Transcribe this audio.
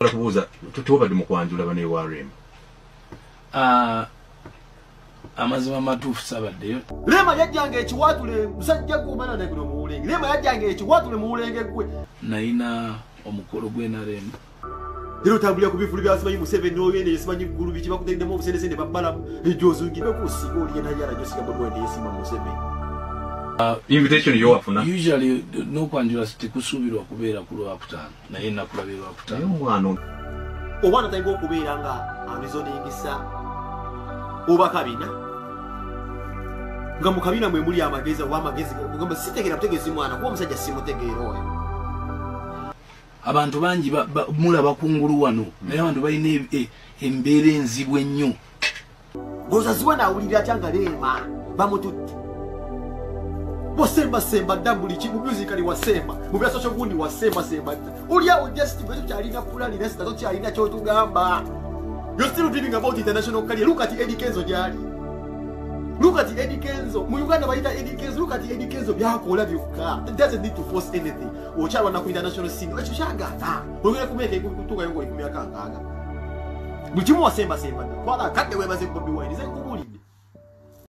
kubuuza tutobadde mu kwanjula bane warem amazima matuufu sabaddeyo lema yajjanga ekiwatule musajja gumana ne guno muulenge lema yajjanga ekiwatule muulenge gwe nayina omukolo gw'NRM lero tambulira ku bifulu bya simanyi Museveni n'ogende simanyi ggulu biki bakutendemu obusendesende babbalamu ejoozugi bekusiga oliye nayala josiga bwebwende yesima Museveni. Invitation yo wafuna usually no kwanjula tekusuubirwa kubeera ku Lwakutaano naye nakulabye Lwakutaano omwana obwana tayinga okubeera nga amizoningisa oba kabina nga mu kabina mwe muli amagezi oba amagezi gamba sitegera butegezi mwana kuba omusajja simutegeera oyo. Abantu bangi mulaba kungulu wano naye abantu balina embeera enzibu ennyo. Gozazibwa nawulira atya nga leema bamututte bosemba dambuli ki mu musicali wasemba mu bya social gundi wasemba uliawo just bwetu kyalina fulani nesi tato kyalina kyotugamba. You're still dreaming about international career. Look at Eddie Kenzo jali. Look at Eddie Kenzo. Mu Uganda bayita Eddie Kenzo. Look at Eddie Kenzo byakola byokka. It doesn't need to force anything. Okyalwa na ku international scene. Ekyo kyagata. Olugera kumeka ikutuka yongo ikumya kangaga. Bukimu wasemba. Kwala kadde webaze Bobi Wine. Ze kubulidde.